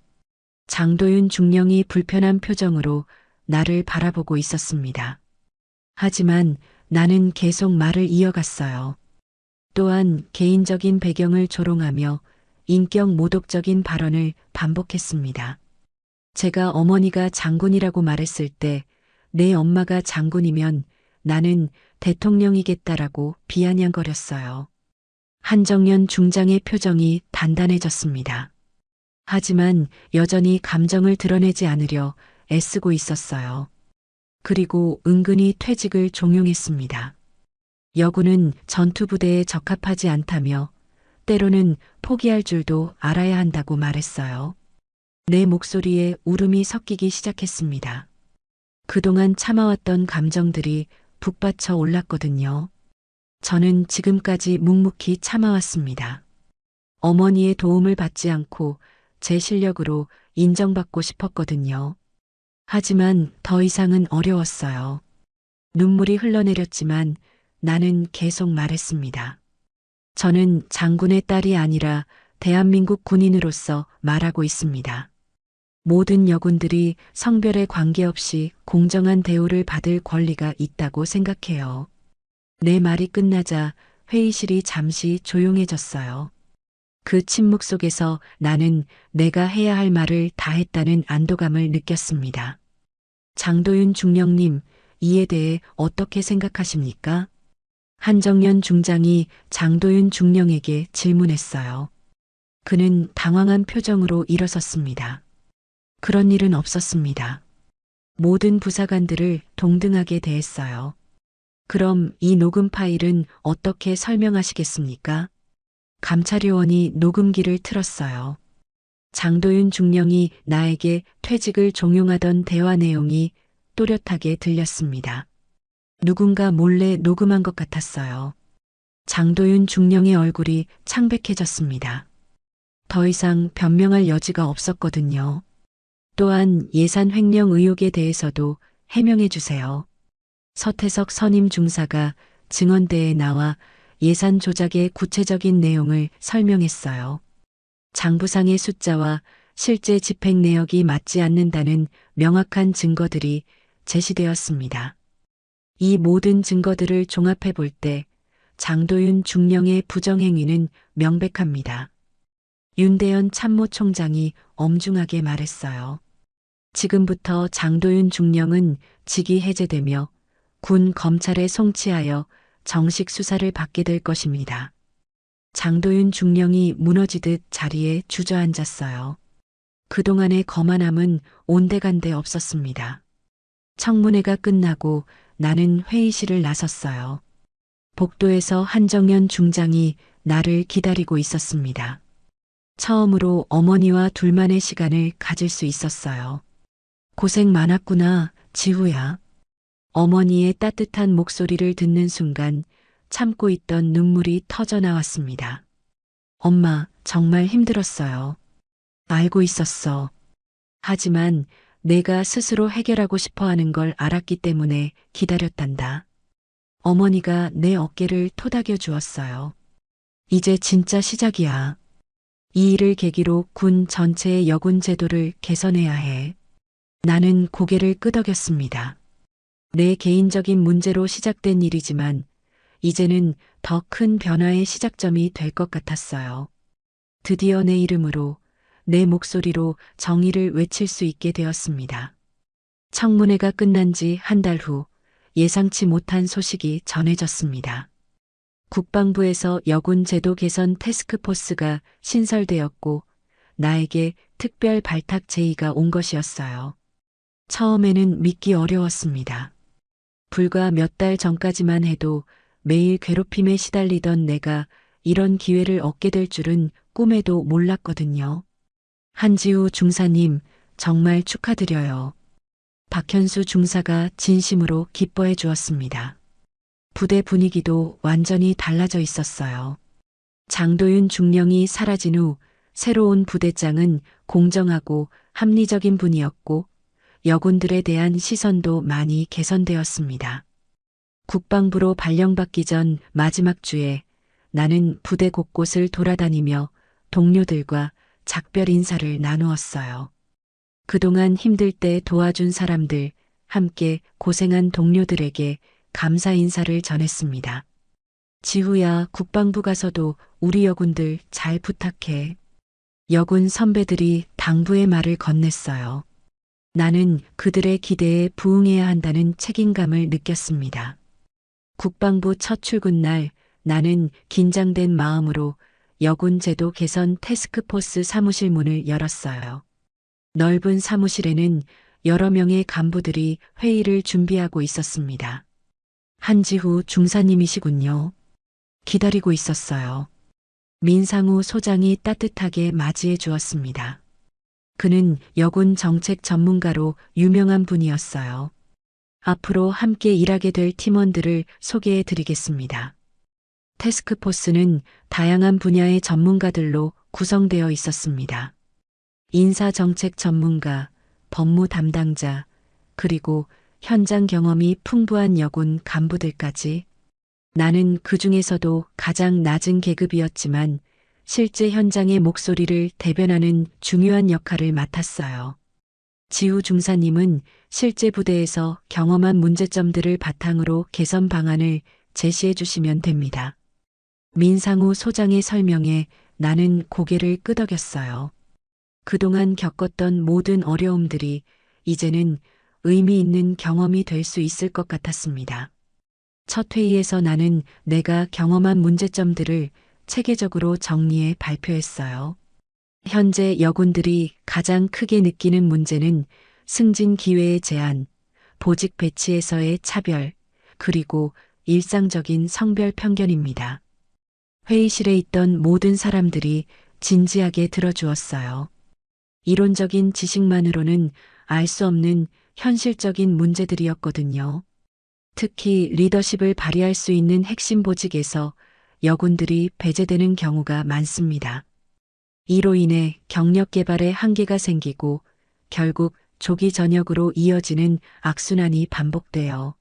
장도윤 중령이 불편한 표정으로 나를 바라보고 있었습니다. 하지만 나는 계속 말을 이어갔어요. 또한 개인적인 배경을 조롱하며 인격 모독적인 발언을 반복했습니다. 제가 어머니가 장군이라고 말했을 때 내 엄마가 장군이면 나는 대통령이겠다라고 비아냥거렸어요. 한정연 중장의 표정이 단단해졌습니다. 하지만 여전히 감정을 드러내지 않으려 애쓰고 있었어요. 그리고 은근히 퇴직을 종용했습니다. 여군은 전투부대에 적합하지 않다며 때로는 포기할 줄도 알아야 한다고 말했어요. 내 목소리에 울음이 섞이기 시작했습니다. 그동안 참아왔던 감정들이 북받쳐 올랐거든요. 저는 지금까지 묵묵히 참아왔습니다. 어머니의 도움을 받지 않고 제 실력으로 인정받고 싶었거든요. 하지만 더 이상은 어려웠어요. 눈물이 흘러내렸지만 나는 계속 말했습니다. 저는 장군의 딸이 아니라 대한민국 군인으로서 말하고 있습니다. 모든 여군들이 성별에 관계없이 공정한 대우를 받을 권리가 있다고 생각해요. 내 말이 끝나자 회의실이 잠시 조용해졌어요. 그 침묵 속에서 나는 내가 해야 할 말을 다 했다는 안도감을 느꼈습니다. 장도윤 중령님, 이에 대해 어떻게 생각하십니까? 한정연 중장이 장도윤 중령에게 질문했어요. 그는 당황한 표정으로 일어섰습니다. 그런 일은 없었습니다. 모든 부사관들을 동등하게 대했어요. 그럼 이 녹음 파일은 어떻게 설명하시겠습니까? 감찰요원이 녹음기를 틀었어요. 장도윤 중령이 나에게 퇴직을 종용하던 대화 내용이 또렷하게 들렸습니다. 누군가 몰래 녹음한 것 같았어요. 장도윤 중령의 얼굴이 창백해졌습니다. 더 이상 변명할 여지가 없었거든요. 또한 예산 횡령 의혹에 대해서도 해명해 주세요. 서태석 선임 중사가 증언대에 나와 예산 조작의 구체적인 내용을 설명했어요. 장부상의 숫자와 실제 집행 내역이 맞지 않는다는 명확한 증거들이 제시되었습니다. 이 모든 증거들을 종합해 볼 때 장도윤 중령의 부정행위는 명백합니다. 윤대현 참모총장이 엄중하게 말했어요. 지금부터 장도윤 중령은 직위 해제되며 군 검찰에 송치하여 정식 수사를 받게 될 것입니다. 장도윤 중령이 무너지듯 자리에 주저앉았어요. 그동안의 거만함은 온데간데 없었습니다. 청문회가 끝나고 나는 회의실을 나섰어요. 복도에서 한정연 중장이 나를 기다리고 있었습니다. 처음으로 어머니와 둘만의 시간을 가질 수 있었어요. 고생 많았구나, 지후야. 어머니의 따뜻한 목소리를 듣는 순간 참고 있던 눈물이 터져 나왔습니다. 엄마, 정말 힘들었어요. 알고 있었어. 하지만 내가 스스로 해결하고 싶어 하는 걸 알았기 때문에 기다렸단다. 어머니가 내 어깨를 토닥여 주었어요. 이제 진짜 시작이야. 이 일을 계기로 군 전체의 여군 제도를 개선해야 해. 나는 고개를 끄덕였습니다. 내 개인적인 문제로 시작된 일이지만 이제는 더 큰 변화의 시작점이 될 것 같았어요. 드디어 내 이름으로, 내 목소리로 정의를 외칠 수 있게 되었습니다. 청문회가 끝난 지 한 달 후 예상치 못한 소식이 전해졌습니다. 국방부에서 여군 제도 개선 태스크포스가 신설되었고 나에게 특별 발탁 제의가 온 것이었어요. 처음에는 믿기 어려웠습니다. 불과 몇 달 전까지만 해도 매일 괴롭힘에 시달리던 내가 이런 기회를 얻게 될 줄은 꿈에도 몰랐거든요. 한지우 중사님, 정말 축하드려요. 박현수 중사가 진심으로 기뻐해 주었습니다. 부대 분위기도 완전히 달라져 있었어요. 장도윤 중령이 사라진 후 새로운 부대장은 공정하고 합리적인 분이었고 여군들에 대한 시선도 많이 개선되었습니다. 국방부로 발령받기 전 마지막 주에 나는 부대 곳곳을 돌아다니며 동료들과 작별 인사를 나누었어요. 그동안 힘들 때 도와준 사람들, 함께 고생한 동료들에게 감사 인사를 전했습니다. 지후야, 국방부 가서도 우리 여군들 잘 부탁해. 여군 선배들이 당부의 말을 건넸어요. 나는 그들의 기대에 부응해야 한다는 책임감을 느꼈습니다. 국방부 첫 출근 날 나는 긴장된 마음으로 여군 제도 개선 태스크포스 사무실 문을 열었어요. 넓은 사무실에는 여러 명의 간부들이 회의를 준비하고 있었습니다. 한지후 중사님이시군요. 기다리고 있었어요. 민상우 소장이 따뜻하게 맞이해 주었습니다. 그는 여군 정책 전문가로 유명한 분이었어요. 앞으로 함께 일하게 될 팀원들을 소개해 드리겠습니다. 태스크포스는 다양한 분야의 전문가들로 구성되어 있었습니다. 인사정책 전문가, 법무 담당자, 그리고 현장 경험이 풍부한 여군 간부들까지. 나는 그 중에서도 가장 낮은 계급이었지만 실제 현장의 목소리를 대변하는 중요한 역할을 맡았어요. 지우 중사님은 실제 부대에서 경험한 문제점들을 바탕으로 개선 방안을 제시해 주시면 됩니다. 민상우 소장의 설명에 나는 고개를 끄덕였어요. 그동안 겪었던 모든 어려움들이 이제는 의미 있는 경험이 될 수 있을 것 같았습니다. 첫 회의에서 나는 내가 경험한 문제점들을 체계적으로 정리해 발표했어요. 현재 여군들이 가장 크게 느끼는 문제는 승진 기회의 제한, 보직 배치에서의 차별, 그리고 일상적인 성별 편견입니다. 회의실에 있던 모든 사람들이 진지하게 들어주었어요. 이론적인 지식만으로는 알 수 없는 현실적인 문제들이었거든요. 특히 리더십을 발휘할 수 있는 핵심 보직에서 여군들이 배제되는 경우가 많습니다. 이로 인해 경력 개발에 한계가 생기고 결국 조기 전역으로 이어지는 악순환이 반복되어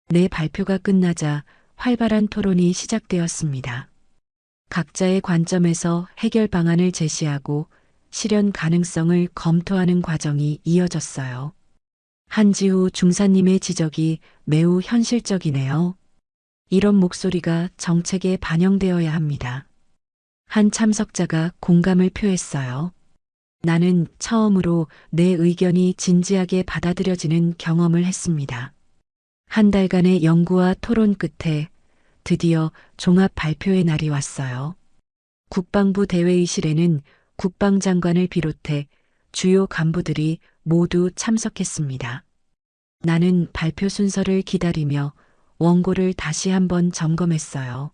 내 발표가 끝나자 활발한 토론이 시작되었습니다. 각자의 관점에서 해결 방안을 제시하고 실현 가능성을 검토하는 과정이 이어졌어요. 한지우 중사님의 지적이 매우 현실적이네요. 이런 목소리가 정책에 반영되어야 합니다. 한 참석자가 공감을 표했어요. 나는 처음으로 내 의견이 진지하게 받아들여지는 경험을 했습니다. 한 달간의 연구와 토론 끝에 드디어 종합 발표의 날이 왔어요. 국방부 대회의실에는 국방장관을 비롯해 주요 간부들이 모두 참석했습니다. 나는 발표 순서를 기다리며 원고를 다시 한번 점검했어요.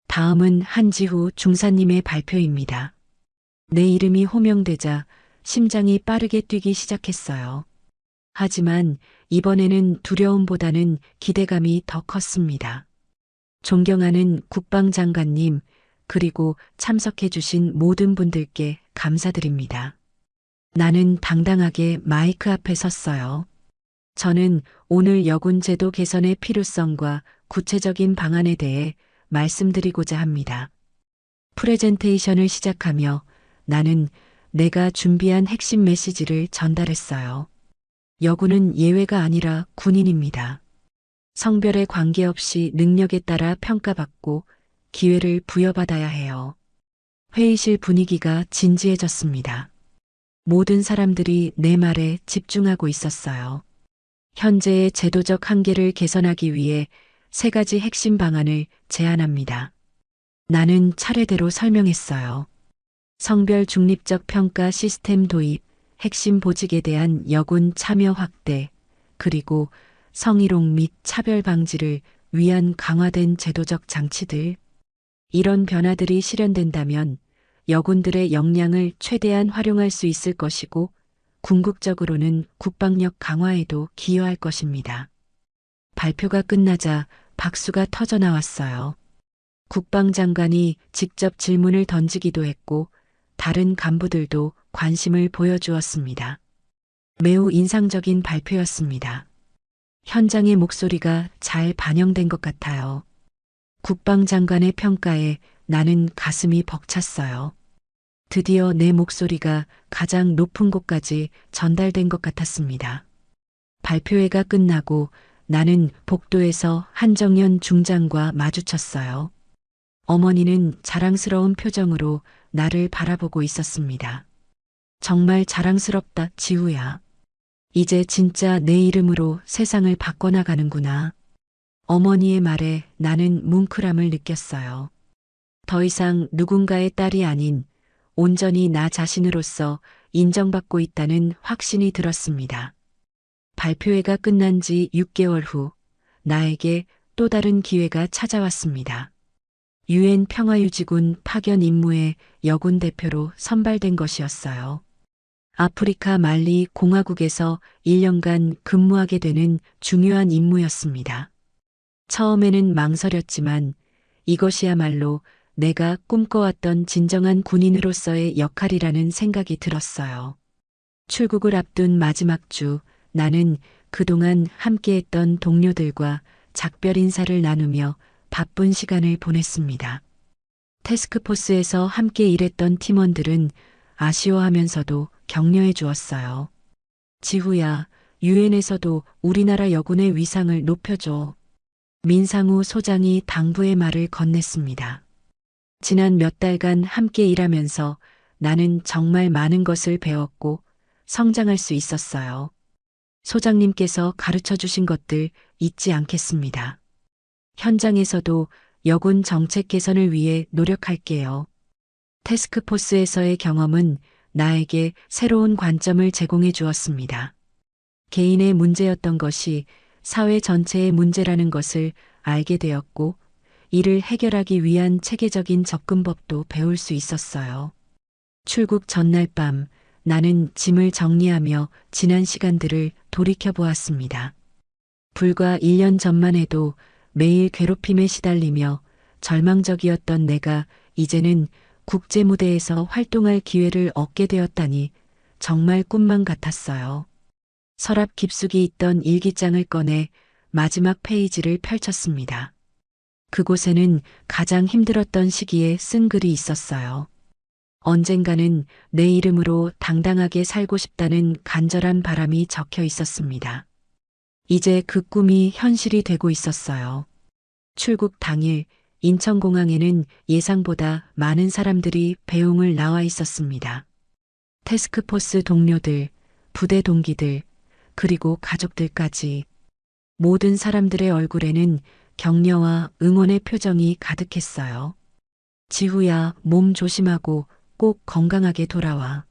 다음은 한지후 중사님의 발표입니다. 내 이름이 호명되자 심장이 빠르게 뛰기 시작했어요. 하지만 이번에는 두려움보다는 기대감이 더 컸습니다. 존경하는 국방장관님, 그리고 참석해주신 모든 분들께 감사드립니다. 나는 당당하게 마이크 앞에 섰어요. 저는 오늘 여군 제도 개선의 필요성과 구체적인 방안에 대해 말씀드리고자 합니다. 프레젠테이션을 시작하며 나는 내가 준비한 핵심 메시지를 전달했어요. 여군은 예외가 아니라 군인입니다. 성별에 관계없이 능력에 따라 평가받고 기회를 부여받아야 해요. 회의실 분위기가 진지해졌습니다. 모든 사람들이 내 말에 집중하고 있었어요. 현재의 제도적 한계를 개선하기 위해 3가지 핵심 방안을 제안합니다. 나는 차례대로 설명했어요. 성별 중립적 평가 시스템 도입, 핵심 보직에 대한 여군 참여 확대, 그리고 성희롱 및 차별 방지를 위한 강화된 제도적 장치들. 이런 변화들이 실현된다면 여군들의 역량을 최대한 활용할 수 있을 것이고 궁극적으로는 국방력 강화에도 기여할 것입니다. 발표가 끝나자 박수가 터져 나왔어요. 국방장관이 직접 질문을 던지기도 했고 다른 간부들도 관심을 보여주었습니다. 매우 인상적인 발표였습니다. 현장의 목소리가 잘 반영된 것 같아요. 국방장관의 평가에 나는 가슴이 벅찼어요. 드디어 내 목소리가 가장 높은 곳까지 전달된 것 같았습니다. 발표회가 끝나고 나는 복도에서 한정연 중장과 마주쳤어요. 어머니는 자랑스러운 표정으로 나를 바라보고 있었습니다. 정말 자랑스럽다, 지우야. 이제 진짜 내 이름으로 세상을 바꿔나가는구나. 어머니의 말에 나는 뭉클함을 느꼈어요. 더 이상 누군가의 딸이 아닌 온전히 나 자신으로서 인정받고 있다는 확신이 들었습니다. 발표회가 끝난 지 6개월 후 나에게 또 다른 기회가 찾아왔습니다. 유엔 평화유지군 파견 임무에 여군 대표로 선발된 것이었어요. 아프리카 말리 공화국에서 1년간 근무하게 되는 중요한 임무였습니다. 처음에는 망설였지만 이것이야말로 내가 꿈꿔왔던 진정한 군인으로서의 역할이라는 생각이 들었어요. 출국을 앞둔 마지막 주, 나는 그동안 함께했던 동료들과 작별 인사를 나누며 바쁜 시간을 보냈습니다. 태스크포스에서 함께 일했던 팀원들은 아쉬워하면서도 격려해 주었어요. 지후야, 유엔에서도 우리나라 여군의 위상을 높여줘. 민상우 소장이 당부의 말을 건넸습니다. 지난 몇 달간 함께 일하면서 나는 정말 많은 것을 배웠고 성장할 수 있었어요. 소장님께서 가르쳐 주신 것들 잊지 않겠습니다. 현장에서도 여군 정책 개선을 위해 노력할게요. 태스크포스에서의 경험은 나에게 새로운 관점을 제공해 주었습니다. 개인의 문제였던 것이 사회 전체의 문제라는 것을 알게 되었고, 이를 해결하기 위한 체계적인 접근법도 배울 수 있었어요. 출국 전날 밤, 나는 짐을 정리하며 지난 시간들을 돌이켜 보았습니다. 불과 1년 전만 해도 매일 괴롭힘에 시달리며 절망적이었던 내가 이제는 국제 무대에서 활동할 기회를 얻게 되었다니 정말 꿈만 같았어요. 서랍 깊숙이 있던 일기장을 꺼내 마지막 페이지를 펼쳤습니다. 그곳에는 가장 힘들었던 시기에 쓴 글이 있었어요. 언젠가는 내 이름으로 당당하게 살고 싶다는 간절한 바람이 적혀 있었습니다. 이제 그 꿈이 현실이 되고 있었어요. 출국 당일 인천공항에는 예상보다 많은 사람들이 배웅을 나와 있었습니다. 태스크포스 동료들, 부대 동기들, 그리고 가족들까지 모든 사람들의 얼굴에는 격려와 응원의 표정이 가득했어요. 지후야, 몸 조심하고 꼭 건강하게 돌아와.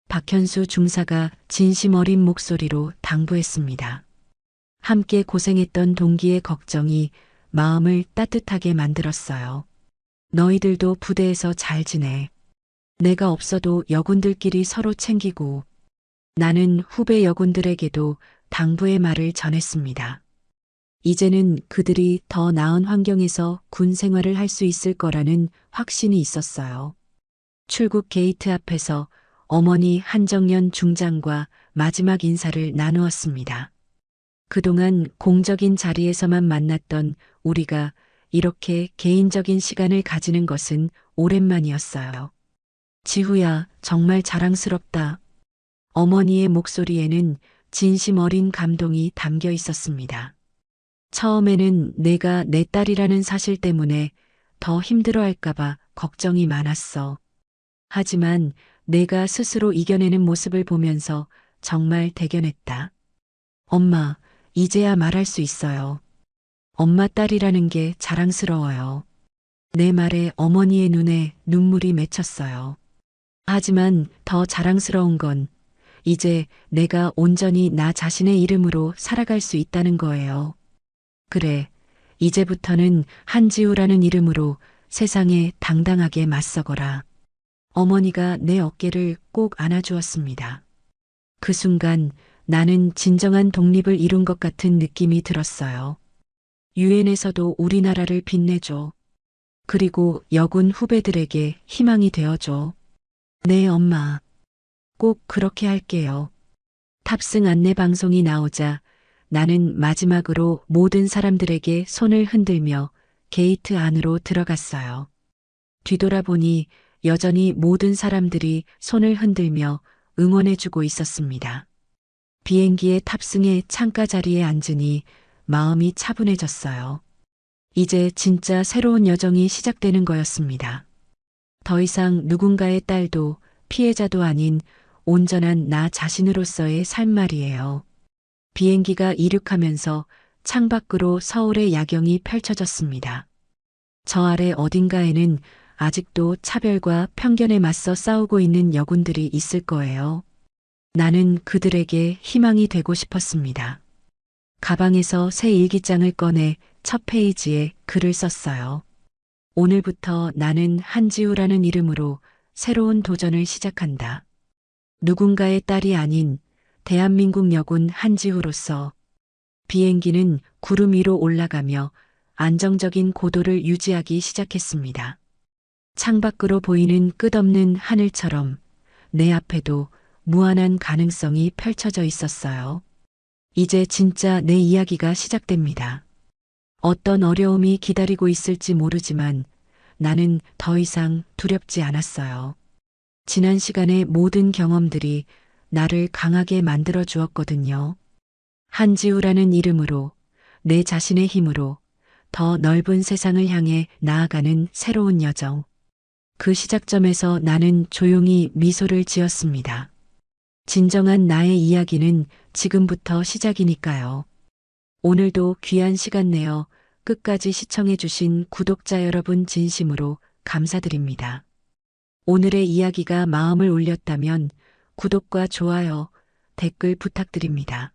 박현수 중사가 진심 어린 목소리로 당부했습니다. 함께 고생했던 동기의 걱정이 마음을 따뜻하게 만들었어요. 너희들도 부대에서 잘 지내. 내가 없어도 여군들끼리 서로 챙기고. 나는 후배 여군들에게도 당부의 말을 전했습니다. 이제는 그들이 더 나은 환경에서 군 생활을 할 수 있을 거라는 확신이 있었어요. 출국 게이트 앞에서 어머니 한정연 중장과 마지막 인사를 나누었습니다. 그동안 공적인 자리에서만 만났던 우리가 이렇게 개인적인 시간을 가지는 것은 오랜만이었어요. 지후야, 정말 자랑스럽다. 어머니의 목소리에는 진심 어린 감동이 담겨 있었습니다. 처음에는 내가 내 딸이라는 사실 때문에 더 힘들어할까봐 걱정이 많았어. 하지만 내가 스스로 이겨내는 모습을 보면서 정말 대견했다. 엄마, 이제야 말할 수 있어요. 엄마 딸이라는 게 자랑스러워요. 내 말에 어머니의 눈에 눈물이 맺혔어요. 하지만 더 자랑스러운 건 이제 내가 온전히 나 자신의 이름으로 살아갈 수 있다는 거예요. 그래, 이제부터는 한지우라는 이름으로 세상에 당당하게 맞서거라. 어머니가 내 어깨를 꼭 안아주었습니다. 그 순간 나는 진정한 독립을 이룬 것 같은 느낌이 들었어요. 유엔에서도 우리나라를 빛내줘. 그리고 여군 후배들에게 희망이 되어줘. 네, 엄마. 꼭 그렇게 할게요. 탑승 안내 방송이 나오자 나는 마지막으로 모든 사람들에게 손을 흔들며 게이트 안으로 들어갔어요. 뒤돌아보니 여전히 모든 사람들이 손을 흔들며 응원해주고 있었습니다. 비행기에 탑승해 창가 자리에 앉으니 마음이 차분해졌어요. 이제 진짜 새로운 여정이 시작되는 거였습니다. 더 이상 누군가의 딸도 피해자도 아닌 온전한 나 자신으로서의 삶 말이에요. 비행기가 이륙하면서 창밖으로 서울의 야경이 펼쳐졌습니다. 저 아래 어딘가에는 아직도 차별과 편견에 맞서 싸우고 있는 여군들이 있을 거예요. 나는 그들에게 희망이 되고 싶었습니다. 가방에서 새 일기장을 꺼내 첫 페이지에 글을 썼어요. 오늘부터 나는 한지우라는 이름으로 새로운 도전을 시작한다. 누군가의 딸이 아닌 대한민국 여군 한지우로서. 비행기는 구름 위로 올라가며 안정적인 고도를 유지하기 시작했습니다. 창밖으로 보이는 끝없는 하늘처럼 내 앞에도 무한한 가능성이 펼쳐져 있었어요. 이제 진짜 내 이야기가 시작됩니다. 어떤 어려움이 기다리고 있을지 모르지만 나는 더 이상 두렵지 않았어요. 지난 시간의 모든 경험들이 나를 강하게 만들어 주었거든요. 한지우라는 이름으로, 내 자신의 힘으로 더 넓은 세상을 향해 나아가는 새로운 여정. 그 시작점에서 나는 조용히 미소를 지었습니다. 진정한 나의 이야기는 지금부터 시작이니까요. 오늘도 귀한 시간 내어 끝까지 시청해주신 구독자 여러분 진심으로 감사드립니다. 오늘의 이야기가 마음을 울렸다면 구독과 좋아요, 댓글 부탁드립니다.